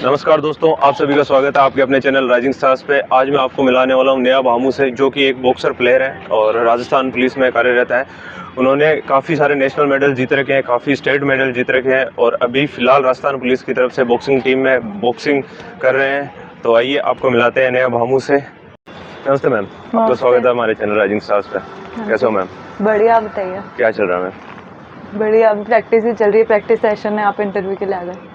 नमस्कार दोस्तों, आप सभी का स्वागत है आपके अपने चैनल राइजिंग स्टार्स पे। आज मैं आपको मिलाने वाला हूँ नेहा भामू से, जो कि एक बॉक्सर प्लेयर है और राजस्थान पुलिस में कार्यरत है। उन्होंने काफ़ी सारे नेशनल मेडल जीत रखे हैं, काफ़ी स्टेट मेडल जीत रखे हैं और अभी फ़िलहाल राजस्थान पुलिस की तरफ से बॉक्सिंग टीम में बॉक्सिंग कर रहे हैं। तो आइए आपको मिलाते हैं नेहा भामू से। नमस्ते मैम, आपका स्वागत है हमारे चैनल राइजिंग स्टार्स पे। कैसे हो मैम? बढ़िया, बताइए। क्या चल रहा है मैम? बढ़िया, प्रैक्टिस ही चल रही है, प्रैक्टिस सेशन है, आप इंटरव्यू के लिए आ गए।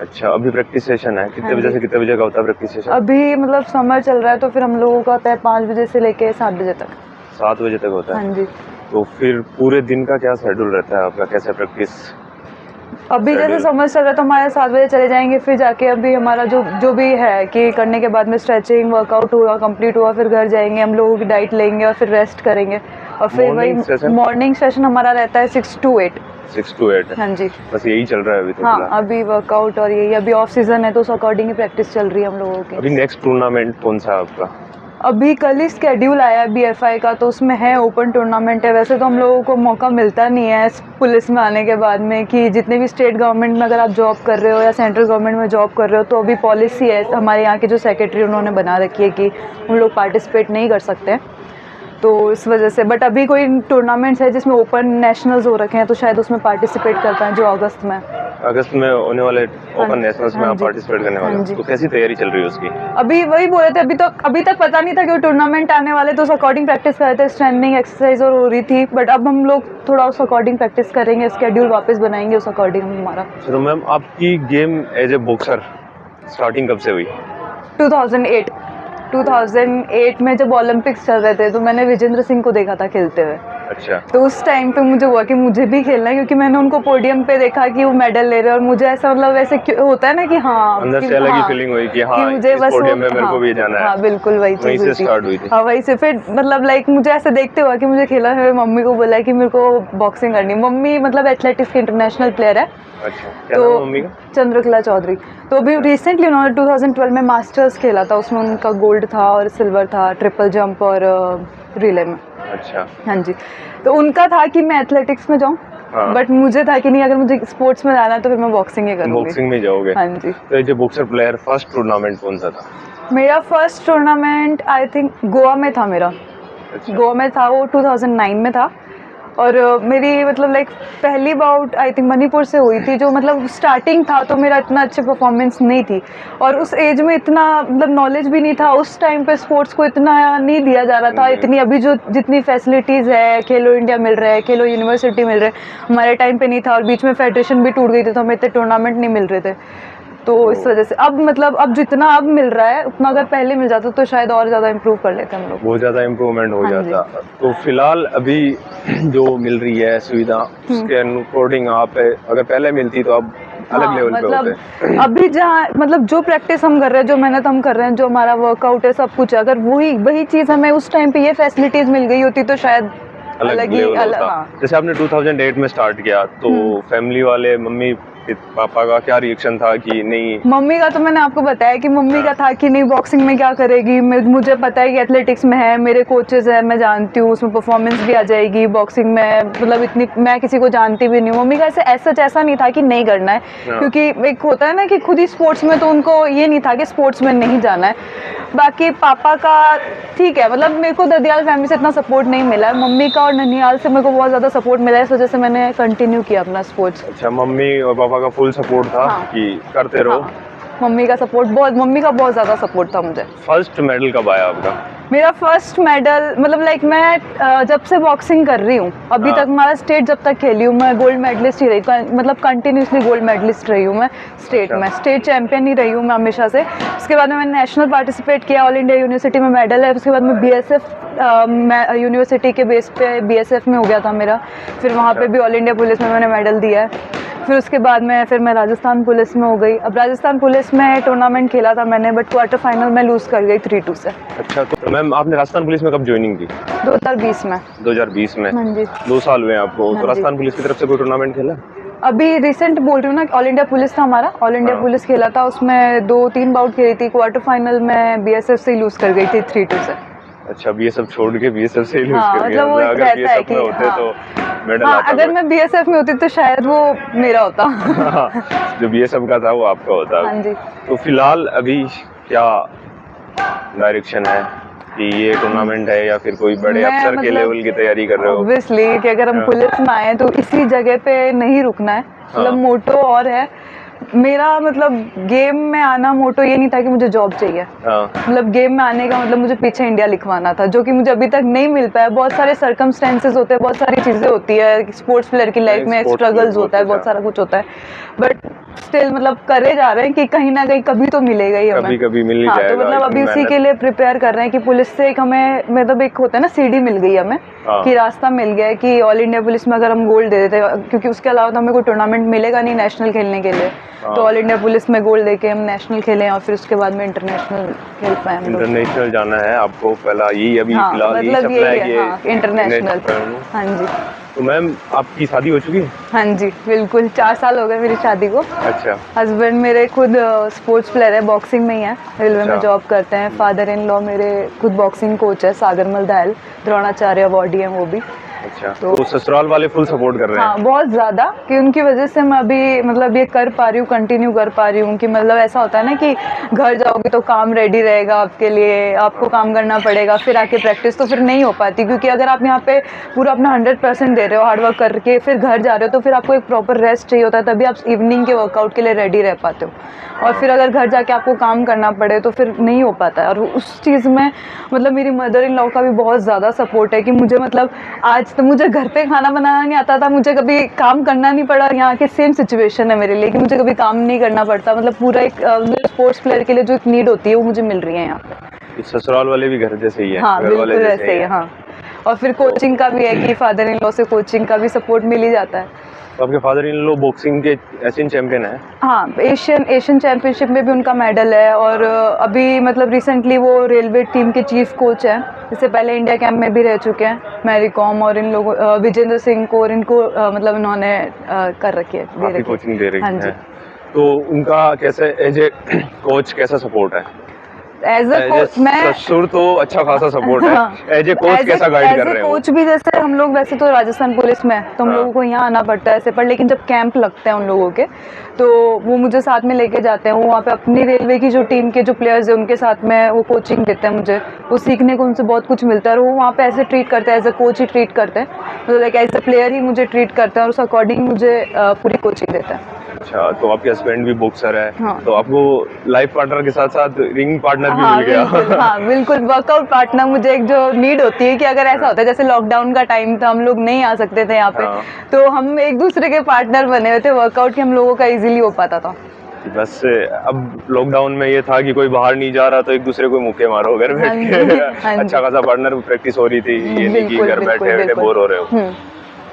अच्छा, अभी प्रैक्टिस सेशन है। कितने बजे से कितने बजे का होता है प्रैक्टिस सेशन? अभी मतलब समर चल रहा है तो फिर हम लोगों का होता है 5 बजे से लेके 7 बजे तक। 7 बजे तक होता है? हाँ जी। तो फिर पूरे दिन का क्या शेड्यूल रहता है आपका, कैसे प्रैक्टिस? अभी जैसे समर चल रहा है तो हमारे 7 बजे चले जाएंगे, फिर जाके अभी हमारा जो भी है कि करने के बाद में स्ट्रेचिंग वर्कआउट हुआ, कंप्लीट हुआ, फिर घर जाएंगे, हम लोगों की डाइट लेंगे और फिर रेस्ट करेंगे। और फिर वही मॉर्निंग सेशन हमारा रहता है 6 to 8। 6 to 8? हाँ जी, बस यही चल रहा है अभी तो? हाँ, अभी वर्कआउट और यही, अभी ऑफ सीजन है तो उस अकॉर्डिंग ही प्रैक्टिस चल रही है हम लोगों की। अभी नेक्स्ट टूर्नामेंट कौन सा है आपका? अभी कल ही स्केड्यूल आया है BFI का, तो उसमें है ओपन टूर्नामेंट है। वैसे तो हम लोगों को मौका मिलता नहीं है पुलिस में आने के बाद में कि जितने भी स्टेट गवर्नमेंट में अगर आप जॉब कर रहे हो या सेंट्रल गवर्नमेंट में जॉब कर रहे हो तो अभी पॉलिसी है हमारे यहाँ के जो सेक्रेटरी उन्होंने बना रखी है कि उन लोग पार्टिसिपेट नहीं कर सकते, तो इस वजह से। बट अभी कोई टूर्नामेंट्स है जिसमें ओपन नेशनल्स हो रखे हैं तो शायद उसमें पार्टिसिपेट कर पाएँ, जो अगस्त में होने वाले ओपन नेशनल्स में आप पार्टिसिपेट करने वाले हो। तो कैसी तैयारी चल रही है उसकी? अभी वही बोले थे, अभी तक पता नहीं था कि वो टूर्नामेंट आने वाले, तो उस अकॉर्डिंग प्रैक्टिस कर रहे थे, स्ट्रेंथनिंग एक्सरसाइज और हो रही थी। बट अब हम लोग थोड़ा उस अकॉर्डिंग प्रैक्टिस करेंगे, स्केड्यूल वापस बनाएंगे उस अकॉर्डिंग हमारा। तो मैम आपकी game as a boxer starting कब से हुई? 2008 में जब ओलंपिक्स चल रहे थे तो मैंने विजेंद्र सिंह को देखा था खेलते हुए। अच्छा। तो उस टाइम पे मुझे हुआ कि मुझे भी खेलना है, क्योंकि मैंने उनको पोडियम पे देखा कि वो मेडल ले रहे हैं और मुझे ऐसा मतलब ऐसे होता है ना कि हाँ, अंदर से अलग ही फीलिंग हुई कि हाँ, मुझे बस पोडियम में मेरे को भी जाना है। हाँ, बिल्कुल वही चीज वहीं से स्टार्ट हुई थी। हाँ, वहीं से फिर मतलब लाइक मुझे ऐसे देखते हुआ कि मुझे खेला है। मम्मी को बोला कि मेरे को बॉक्सिंग करनी। मम्मी मतलब एथलेटिक्स की इंटरनेशनल प्लेयर है। अच्छा, क्या नाम है मम्मी का? चंद्रकला चौधरी। तो अभी रिसेंटली उन्होंने 2012 में मास्टर्स खेला था, उसमें उनका गोल्ड था और सिल्वर था, ट्रिपल जंप और रिले में। अच्छा। हाँ जी, तो उनका था कि मैं एथलेटिक्स में जाऊँ। हाँ। बट मुझे था कि नहीं, अगर मुझे स्पोर्ट्स में जाना है तो फिर मैं बॉक्सिंग ही करूँगी। बॉक्सिंग में जाओगे? हाँ जी। तो ये जो बॉक्सर प्लेयर फर्स्ट टूर्नामेंट कौन सा था? मेरा first tournament I think Goa में था मेरा। अच्छा। गोवा में था, वो 2009 में था। और मेरी मतलब लाइक पहली बाउट आई थिंक मणिपुर से हुई थी, जो मतलब स्टार्टिंग था तो मेरा इतना अच्छी परफॉर्मेंस नहीं थी और उस एज में इतना मतलब नॉलेज भी नहीं था। उस टाइम पे स्पोर्ट्स को इतना नहीं दिया जा रहा था, इतनी अभी जो जितनी फैसिलिटीज़ है, खेलो इंडिया मिल रहा है, खेलो यूनिवर्सिटी मिल रहा है, हमारे टाइम पे नहीं था। और बीच में फेडरेशन भी टूट गई थी तो हमें इतने टूर्नामेंट नहीं मिल रहे थे। तो इस वजह से अब मतलब अब जितना अब मिल रहा है उतना अगर पहले मिल जाता तो शायद और ज़्यादा इम्प्रूव कर लेते हम लोग। बहुत ज़्यादा इम्प्रूवमेंट हो जाता। तो फिलहाल अभी जो मिल रही है सुविधा, उसके अकॉर्डिंग आप अगर पहले मिलती तो अब अलग लेवल पे होते। अभी जहाँ मतलब जो प्रैक्टिस हम कर रहे हैं, जो मेहनत हम कर रहे हैं, जो हमारा वर्कआउट है, सब कुछ, अगर वही चीज़ हमें उस टाइम पे ये फैसिलिटीज़ मिल गई होती तो शायद अलग ही होता। हाँ। जैसे आपने 2008 में स्टार्ट किया तो फैमिली वाले, मम्मी पापा का क्या रिएक्शन था कि नहीं? मम्मी का तो मैंने आपको बताया कि मम्मी का था कि नहीं, बॉक्सिंग में क्या करेगी, मुझे पता है कि एथलेटिक्स में है, मेरे कोचेस है, मैं जानती हूँ उसमें परफॉर्मेंस भी आ जाएगी। बॉक्सिंग में मतलब इतनी मैं किसी को जानती भी नहीं हूँ। मम्मी का ऐसा नहीं था कि नहीं करना है, क्योंकि एक होता है ना कि खुद ही स्पोर्ट्स में, तो उनको ये नहीं था कि स्पोर्ट्स में नहीं जाना है। बाकी पापा का ठीक है, मतलब मेरे को ददियाल फैमिली से इतना सपोर्ट नहीं मिला है। मम्मी का और ननिहाल से मेरे को बहुत ज़्यादा सपोर्ट मिला है, इस वजह से मैंने कंटिन्यू किया अपना स्पोर्ट्स। अच्छा, मम्मी और पापा का फुल सपोर्ट था? हाँ। कि करते रहो। हाँ। मम्मी का बहुत ज़्यादा सपोर्ट था मुझे। फर्स्ट मेडल कब आया आपका? मेरा फर्स्ट मेडल मतलब लाइक मैं जब से बॉक्सिंग कर रही हूँ अभी तक, हमारा स्टेट जब तक खेली हूँ मैं गोल्ड मेडलिस्ट ही रही, मतलब कंटिन्यूसली गोल्ड मेडलिस्ट रही हूँ मैं स्टेट में। स्टेट चैंपियन ही रही हूँ मैं हमेशा से। उसके बाद में मैंने नेशनल पार्टिसिपेट किया, ऑल इंडिया यूनिवर्सिटी में मेडल है। उसके बाद में BSF यूनिवर्सिटी के बेस पे BSF में हो गया था मेरा, फिर वहाँ पे भी ऑल इंडिया पुलिस में मैंने मेडल दिया है। फिर उसके बाद में फिर मैं राजस्थान पुलिस में हो गई। अब राजस्थान पुलिस में टूर्नामेंट खेला था मैंने, बट क्वार्टर फाइनल में लूज़ कर गई 3-2 से। अच्छा, तो मैम आपने राजस्थान पुलिस में कब ज्वाइनिंग की? 2020 में। 2020 में? हाँ जी। 2 साल हुए आपको। तो राजस्थान पुलिस की तरफ से कोई टूर्नामेंट खेला? अभी रिसेंट बोल रही हूँ ना, ऑल इंडिया पुलिस था हमारा, ऑल इंडिया पुलिस खेला था, उसमें 2-3 बाउट खेली थी। क्वार्टर फाइनल में BSF से लूज़ कर गई थी 3-2 से। अच्छा, बीएसएफ छोड़ के बीएसएफ से ही लूज हाँ, कर मतलब वो गया। एक अगर रहता है बीएसएफ में कि होते हाँ। तो मेडल हाँ, आता अगर कोई। मैं बीएसएफ में होती तो शायद वो मेरा होता। जो बीएसएफ का था वो आपका होता। हाँ जी। तो फिलहाल अभी क्या डायरेक्शन है कि ये टूर्नामेंट है या फिर कोई बड़े मैं अफसर के मतलब लेवल की तैयारी कर रहे हो? ऑब्वियसली कि अगर हम हाँ। पुलिस में आए तो इसी जगह पे नहीं रुकना है, मतलब हाँ। मोटो और है मेरा, मतलब गेम में आना मोटो ये नहीं था कि मुझे जॉब चाहिए। हाँ। मतलब गेम में आने का मतलब मुझे पीछे इंडिया लिखवाना था, जो कि मुझे अभी तक नहीं मिल पाया। बहुत सारे सर्कमस्टेंसेस होते हैं, बहुत सारी चीज़ें होती है स्पोर्ट्स प्लेयर की लाइफ में, स्पोर्ट्स प्लेयर स्ट्रगल्स होता है, बहुत सारा कुछ होता है, बट स्टिल मतलब करे जा रहे हैं कि कहीं ना कहीं कभी तो मिलेगा ही हमें। कभी कभी मिल ही हाँ, तो जाएगा, मतलब इतनी अभी उसी मेहनत। के लिए प्रिपेयर कर रहे हैं कि पुलिस से एक हमें मतलब एक होता है ना सीढ़ी मिल गई हमें, हाँ। कि रास्ता मिल गया है कि ऑल इंडिया पुलिस में अगर हम गोल्ड दे देते, क्योंकि उसके अलावा तो हमें कोई टूर्नामेंट मिलेगा नहीं नेशनल खेलने के लिए, हाँ। तो ऑल इंडिया पुलिस में गोल्ड देके हम नेशनल खेलें और फिर उसके बाद में इंटरनेशनल खेल पाए हम लोग। इंटरनेशनल जाना है आपको, पहला यही अभी हाँ, फिलहाल यही मतलब सपना है यही कि है, हाँ, इंटरनेशनल। हाँ जी। तो मैम आपकी शादी हो चुकी है? हाँ जी, बिल्कुल 4 साल हो गए मेरी शादी को। अच्छा। हस्बैंड मेरे खुद स्पोर्ट्स प्लेयर है, बॉक्सिंग में ही है, रेलवे में अच्छा। जॉब करते हैं। फादर इन लॉ मेरे खुद बॉक्सिंग कोच है, सागर मलदायल द्रोणाचार्य अवार्डी हैं वो भी। अच्छा, तो तो ससुराल वाले फुल सपोर्ट कर रहे हैं? हाँ, बहुत ज़्यादा, कि उनकी वजह से मैं अभी मतलब ये कर पा रही हूँ, कंटिन्यू कर पा रही हूँ। कि मतलब ऐसा होता है ना कि घर जाओगे तो काम रेडी रहेगा आपके लिए, आपको काम करना पड़ेगा, फिर आके प्रैक्टिस, तो फिर नहीं हो पाती। क्योंकि अगर आप यहाँ पे पूरा अपना 100% दे रहे हो, हार्डवर्क करके फिर घर जा रहे हो, तो फिर आपको एक प्रॉपर रेस्ट चाहिए होता है, तभी आप इवनिंग के वर्कआउट के लिए रेडी रह पाते हो। और फिर अगर घर जाके आपको काम करना पड़े तो फिर नहीं हो पाता है। और उस चीज़ में मतलब मेरी मदर इन लॉ का भी बहुत ज़्यादा सपोर्ट है कि मुझे मतलब आज तो मुझे घर पे खाना बनाना नहीं आता था, मुझे कभी काम करना नहीं पड़ा। यहाँ के सेम सिचुएशन है मेरे लिए कि मुझे कभी काम नहीं करना पड़ता। मतलब पूरा एक स्पोर्ट्स प्लेयर के लिए जो एक नीड होती है वो मुझे मिल रही है यहाँ पे। ससुराल वाले भी घर जैसे ही है? हाँ, घर वाले बिल्कुल जैसे ऐसे ही है। हाँ, और फिर कोचिंग का भी है कि फादर इन लॉ से कोचिंग का भी सपोर्ट मिल ही जाता है। तो आपके फादर इन लॉ बॉक्सिंग के एशियन चैंपियन है? हाँ, एशियन चैंपियनशिप में भी उनका मेडल है। और अभी मतलब रिसेंटली वो रेलवे टीम के चीफ कोच हैं। इससे पहले इंडिया कैंप में भी रह चुके हैं, मैरी कॉम और इन लोगों विजेंद्र सिंह को, और इनको मतलब इन्होंने कर रखी है, दे रखी कोचिंग दे है। रही हाँ है। जी। तो उनका कैसे एज ए कोच कैसा सपोर्ट है? एज ए कोच मैं ससुर तो अच्छा खासा सपोर्ट है, एज ए कोच कैसा गाइड कर रहे हो? कोच भी, जैसे हम लोग वैसे तो राजस्थान पुलिस में हैं, तो हम हाँ। लोगों को यहाँ आना पड़ता है ऐसे, पर लेकिन जब कैंप लगते हैं उन लोगों के, तो वो मुझे साथ में लेके जाते हैं। वो वहाँ पे अपनी रेलवे की जो टीम के जो प्लेयर्स हैं उनके साथ में वो कोचिंग देते हैं मुझे, वो सीखने को उनसे बहुत कुछ मिलता है। और वो वहाँ पे ऐसे ट्रीट करते हैं, एज ए कोच ही ट्रीट करते हैं, मतलब लाइक एज ए प्लेयर ही मुझे ट्रीट करते हैं और उस अकॉर्डिंग मुझे पूरी कोचिंग देते हैं। अच्छा, तो आपके हस्बैंड भी बॉक्सर है। हाँ। तो आपको लाइफ पार्टनर के साथ साथ रिंग पार्टनर भी हाँ मिल गया। बिल्कुल, हाँ बिल्कुल, वर्कआउट पार्टनर मुझे एक जो नीड होती है कि अगर ऐसा होता है जैसे लॉकडाउन का टाइम था, हम लोग नहीं आ सकते थे यहाँ पे, हाँ। तो हम एक दूसरे के पार्टनर बने हुए थे वर्कआउट के, हम लोगों का इजीली हो पाता था। बस अब लॉकडाउन में ये था कि कोई बाहर नहीं जा रहा, तो एक दूसरे को मुक्के मारो घर बैठ हाँ जी, के। हाँ जी। अच्छा खासा पार्टनर प्रैक्टिस हो रही थी, ये नहीं कि बिल्कुल घर बिल्कुल बैठे बैठे बिल्कुल। बोर हो रहे हो।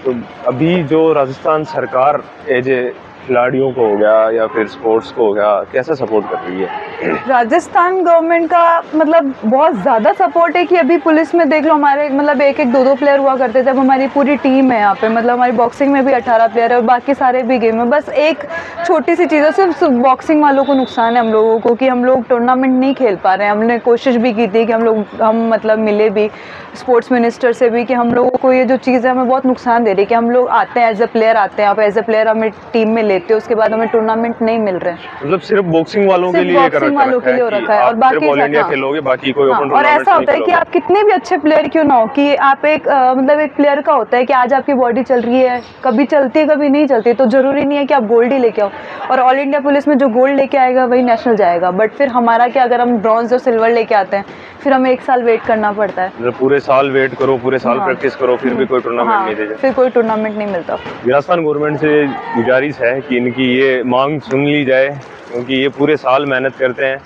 तो अभी जो राजस्थान सरकार एज ए खिलाड़ियों को हो गया या फिर स्पोर्ट्स को हो गया, कैसा सपोर्ट कर रही है? राजस्थान गवर्नमेंट का मतलब बहुत ज़्यादा सपोर्ट है कि अभी पुलिस में देख लो, हमारे मतलब एक एक दो दो प्लेयर हुआ करते थे, अब हमारी पूरी टीम है यहाँ पे। मतलब हमारी बॉक्सिंग में भी 18 प्लेयर है और बाकी सारे भी गेम में। बस एक छोटी सी चीज़ है, सिर्फ बॉक्सिंग वालों को नुकसान है हम लोगों को, कि हम लोग टूर्नामेंट नहीं खेल पा रहे हैं। हमने कोशिश भी की थी कि हम मतलब मिले भी स्पोर्ट्स मिनिस्टर से भी कि हम लोगों को ये जो चीज़ है हमें बहुत नुकसान दे रही है, कि हम लोग आते हैं एज ए प्लेयर, आते हैं आप एज ए प्लेयर हमें टीम में लेते हो, उसके बाद हमें टूर्नामेंट नहीं मिल रहे हैं। मतलब सिर्फ बॉक्सिंग वालों के सिर्फ लिए बॉक्सिंग वालों के लिए हो रखा है, और सिर्फ बाकी ऑल इंडिया हाँ, खेलोगे, बाकी कोई हाँ, ओपन और टूर्नामेंट ऐसा नहीं होता है कि खेलोगे। आप कितने भी अच्छे प्लेयर क्यों ना हो, कि आप एक मतलब एक प्लेयर का होता है कि आज आपकी बॉडी चल रही है, कभी चलती है कभी नहीं चलती, तो जरूरी नहीं है कि आप गोल्ड ही लेके आओ। और ऑल इंडिया पुलिस में जो गोल्ड लेके आएगा वही नेशनल जाएगा। बट फिर हमारा क्या, अगर हम ब्रॉन्ज और सिल्वर लेके आते हैं फिर हमें 1 साल वेट करना पड़ता है। मतलब पूरे साल वेट करो, पूरे साल हाँ। प्रैक्टिस करो, फिर भी कोई टूर्नामेंट हाँ, नहीं दे जाए। फिर कोई टूर्नामेंट नहीं मिलता। राजस्थान गवर्नमेंट से गुजारिश है कि इनकी ये मांग सुन ली जाए, क्योंकि ये पूरे साल मेहनत करते हैं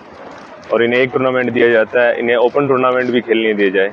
और इन्हें एक टूर्नामेंट दिया जाता है, इन्हें ओपन टूर्नामेंट भी खेलने दिए जाए।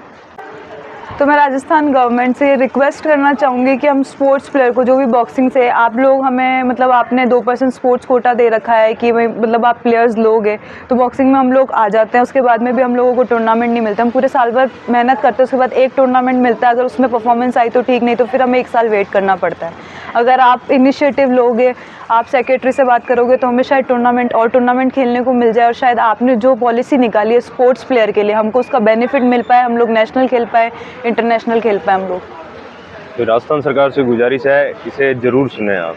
तो मैं राजस्थान गवर्नमेंट से रिक्वेस्ट करना चाहूँगी कि हम स्पोर्ट्स प्लेयर को, जो भी बॉक्सिंग से आप लोग हमें मतलब आपने 2% स्पोर्ट्स कोटा दे रखा है कि भाई मतलब आप प्लेयर्स लोगे, तो बॉक्सिंग में हम लोग आ जाते हैं, उसके बाद में भी हम लोगों को टूर्नामेंट नहीं मिलता। हम पूरे साल भर मेहनत करते हैं, उसके बाद एक टूर्नामेंट मिलता है, अगर उसमें परफॉर्मेंस आई तो ठीक, नहीं तो फिर हमें 1 साल वेट करना पड़ता है। अगर आप इनिशिएटिव लोगे, आप सेक्रेटरी से बात करोगे तो हमें शायद टूर्नामेंट खेलने को मिल जाए, और शायद आपने जो पॉलिसी निकाली है स्पोर्ट्स प्लेयर के लिए हमको उसका बेनिफिट मिल पाए, हम लोग नेशनल खेल पाए, इंटरनेशनल खेल पाए हम लोग। तो राजस्थान सरकार से गुजारिश है, इसे जरूर सुने आप।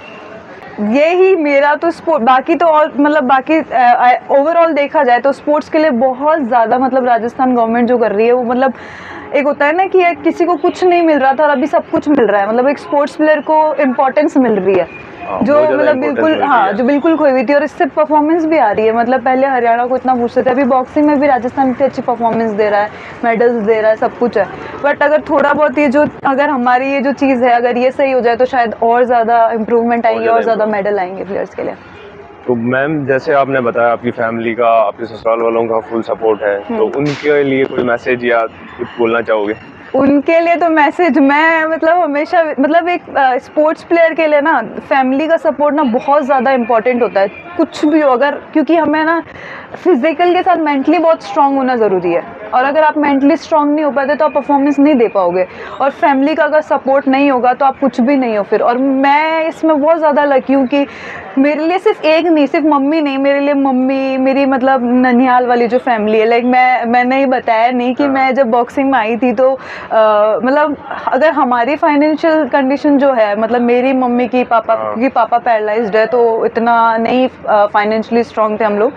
यही मेरा तो स्पोर्ट, बाकी तो और मतलब बाकी ओवरऑल देखा जाए तो स्पोर्ट्स के लिए बहुत ज़्यादा मतलब राजस्थान गवर्नमेंट जो कर रही है वो मतलब एक होता है ना कि एक किसी को कुछ नहीं मिल रहा था और अभी सब कुछ मिल रहा है, मतलब एक स्पोर्ट्स प्लेयर को इम्पोर्टेंस मिल रही है जो बहुत ज़्यादा मतलब importance बिल्कुल मिल रही हाँ है। जो बिल्कुल खोई हुई थी, और इससे परफॉर्मेंस भी आ रही है। मतलब पहले हरियाणा को इतना पूछते थे, अभी बॉक्सिंग में भी राजस्थान इतनी अच्छी परफॉर्मेंस दे रहा है, मेडल्स दे रहा है, सब कुछ है। बट अगर थोड़ा बहुत ये जो अगर हमारी ये जो चीज़ है अगर ये सही हो जाए तो शायद और ज़्यादा इम्प्रूवमेंट आएंगे और ज़्यादा मेडल आएंगे प्लेयर्स के लिए। तो मैम जैसे आपने बताया आपकी फैमिली का, आपके ससुराल वालों का फुल सपोर्ट है, तो उनके लिए कोई मैसेज या कुछ बोलना चाहोगे? उनके लिए तो मैसेज मैं मतलब हमेशा मतलब एक स्पोर्ट्स प्लेयर के लिए ना फैमिली का सपोर्ट ना बहुत ज़्यादा इम्पोर्टेंट होता है, कुछ भी हो अगर, क्योंकि हमें ना फिजिकल के साथ मेंटली बहुत स्ट्रांग होना ज़रूरी है, और अगर आप मेंटली स्ट्रांग नहीं हो पाते तो आप परफॉर्मेंस नहीं दे पाओगे, और फैमिली का अगर सपोर्ट नहीं होगा तो आप कुछ भी नहीं हो फिर। और मैं इसमें बहुत ज़्यादा लकी हूँ कि मेरे लिए सिर्फ एक नहीं, सिर्फ मम्मी नहीं, मेरे लिए मम्मी मेरी मतलब ननिहाल वाली जो फैमिली है, लाइक मैंने ही बताया नहीं कि मैं जब बॉक्सिंग में आई थी तो मतलब अगर हमारी फाइनेंशियल कंडीशन जो है मतलब मेरी मम्मी की पापा क्योंकि पापा पैरालाइज्ड है तो इतना नहीं फाइनेंशियली स्ट्रांग थे हम लोग,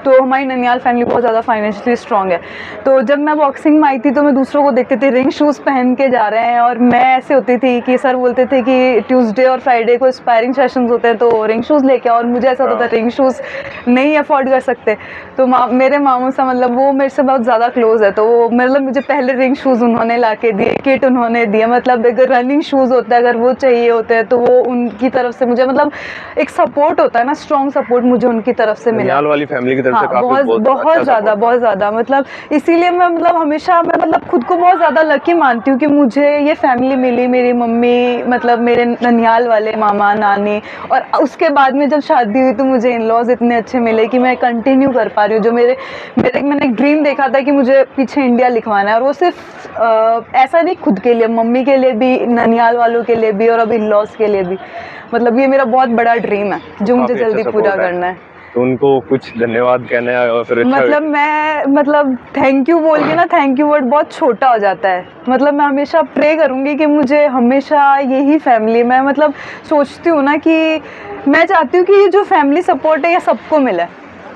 तो हमारी ननिहाल फैमिली बहुत ज़्यादा फाइनेंशियली स्ट्रांग है। तो जब मैं बॉक्सिंग में आई थी तो मैं दूसरों को देखती थी रिंग शूज़ पहन के जा रहे हैं, और मैं ऐसे होती थी कि सर बोलते थे कि ट्यूसडे और फ्राइडे को स्पायरिंग सेशंस होते हैं तो रिंग शूज़ लेके आओ, और मुझे ऐसा होता था रिंग शूज़ नहीं अफोर्ड कर सकते, तो मेरे मामू से मतलब वो मेरे से बहुत ज़्यादा क्लोज है, तो वो मतलब मुझे पहले रिंग शूज़ उन्होंने ला के दिए, किट उन्होंने दिया, मतलब अगर रनिंग शूज़ होता है अगर वो चाहिए होते हैं तो वो उनकी तरफ से मुझे मतलब एक सपोर्ट होता है ना, स्ट्रॉन्ग सपोर्ट मुझे उनकी तरफ से मिला। ननिहाल वाली फैमिली की तरफ हाँ, से काफी बहुत ज़्यादा मतलब इसीलिए मैं मतलब हमेशा मैं मतलब खुद को बहुत ज़्यादा लकी मानती हूँ कि मुझे ये फैमिली मिली, मेरी मम्मी मतलब मेरे ननिहाल वाले मामा नानी, और उसके बाद में जब शादी हुई तो मुझे इन लॉज इतने अच्छे मिले कि मैं कंटिन्यू कर पा रही हूँ जो मैंने एक ड्रीम देखा था कि मुझे पीछे इंडिया लिखवाना है, और वो सिर्फ ऐसा नहीं खुद के लिए, मम्मी के लिए भी, ननिहाल वालों के लिए भी, और अब इन लॉज के लिए भी, मतलब ये मेरा बहुत बड़ा ड्रीम है जो मुझे जल्दी पूरा करना है। तो उनको कुछ धन्यवाद कहना है और फिर मतलब मैं मतलब थैंक यू बोल के ना, थैंक यू वर्ड बहुत छोटा हो जाता है, मतलब मैं हमेशा प्रे करूँगी कि मुझे हमेशा यही फैमिली, मैं मतलब सोचती हूँ ना कि मैं चाहती हूँ कि ये जो फैमिली सपोर्ट है ये सबको मिले,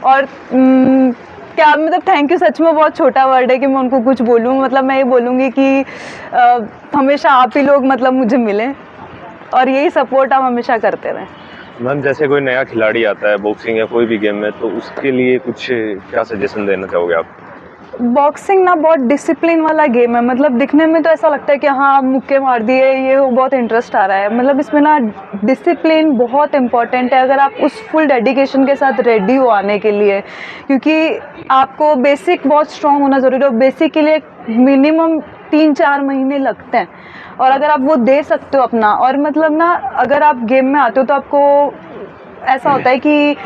और क्या मतलब थैंक यू सच में बहुत छोटा वर्ड है कि मैं उनको कुछ बोलूँ, मतलब मैं ये बोलूँगी कि हमेशा आप ही लोग मतलब मुझे मिलें और यही सपोर्ट आप हमेशा करते रहें। मैम जैसे कोई नया खिलाड़ी आता है बॉक्सिंग या कोई भी गेम में, तो उसके लिए कुछ क्या सजेशन देना चाहोगे आप? बॉक्सिंग ना बहुत डिसिप्लिन वाला गेम है, मतलब दिखने में तो ऐसा लगता है कि हाँ मुक्के मार दिए, ये बहुत इंटरेस्ट आ रहा है, मतलब इसमें ना डिसिप्लिन बहुत इम्पॉर्टेंट है। अगर आप उस फुल डेडिकेशन के साथ रेडी हो आने के लिए, क्योंकि आपको बेसिक बहुत स्ट्रांग होना ज़रूरी है, और बेसिक के लिए मिनिमम 3-4 महीने लगते हैं, और अगर आप वो दे सकते हो अपना, और मतलब ना अगर आप गेम में आते हो तो आपको ऐसा होता है कि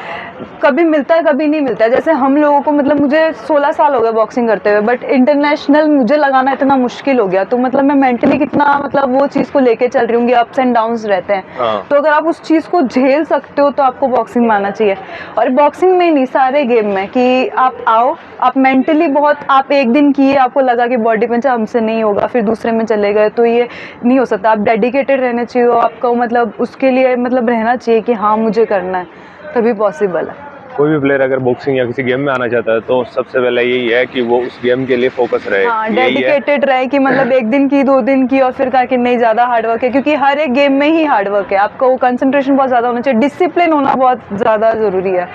कभी मिलता है कभी नहीं मिलता है। जैसे हम लोगों को मतलब मुझे 16 साल हो गए बॉक्सिंग करते हुए, बट इंटरनेशनल मुझे लगाना इतना मुश्किल हो गया, तो मतलब मैं मेंटली कितना मतलब वो चीज़ को लेके चल रही हूँ कि अप्स एंड डाउन्स रहते हैं। तो अगर आप उस चीज़ को झेल सकते हो तो आपको बॉक्सिंग में आना चाहिए, और बॉक्सिंग में नहीं सारे गेम में कि आप आओ, आप मेंटली बहुत, आप एक दिन किए आपको लगा कि बॉडी पेन हमसे नहीं होगा, फिर दूसरे में चले गए, तो ये नहीं हो सकता। आप डेडिकेटेड रहने चाहिए, आपको मतलब उसके लिए मतलब रहना चाहिए कि हाँ मुझे करना है, तभी पॉसिबल है। कोई भी प्लेयर अगर बॉक्सिंग या किसी गेम में आना चाहता है तो सबसे पहले यही है कि वो उस गेम के लिए फोकस रहे। हाँ, डेडिकेटेड रहे कि मतलब एक दिन की 2 दिन की और फिर कहा कि नहीं ज़्यादा हार्डवर्क है, क्योंकि हर एक गेम में ही हार्डवर्क है, आपको कंसंट्रेशन बहुत ज़्यादा होना चाहिए, डिसिप्लिन होना बहुत ज़्यादा ज़रूरी है,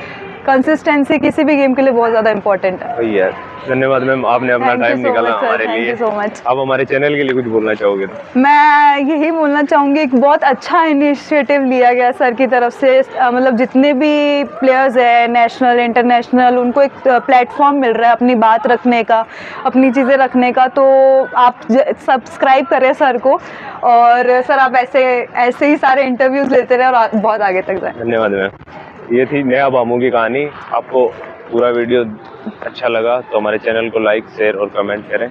कंसिस्टेंसी किसी भी गेम के लिए बहुत ज़्यादा इंपॉर्टेंट है। वही है। धन्यवाद मैम, आपने अपना टाइम निकाला हमारे लिए। Thank you so much. आप हमारे चैनल के लिए कुछ बोलना चाहोगे तो? मैं यही बोलना चाहूँगी, एक बहुत अच्छा इनिशिएटिव लिया गया सर की तरफ से, मतलब जितने भी प्लेयर्स हैं नेशनल इंटरनेशनल, उनको एक प्लेटफॉर्म मिल रहा है अपनी बात रखने का, अपनी चीज़ें रखने का, तो आप सब्सक्राइब करें सर को, और सर आप ऐसे ही सारे इंटरव्यूज़ लेते रहे और बहुत आगे तक जाए। धन्यवाद मैम। ये थी नेहा भामू की कहानी। आपको पूरा वीडियो अच्छा लगा तो हमारे चैनल को लाइक शेयर और कमेंट करें।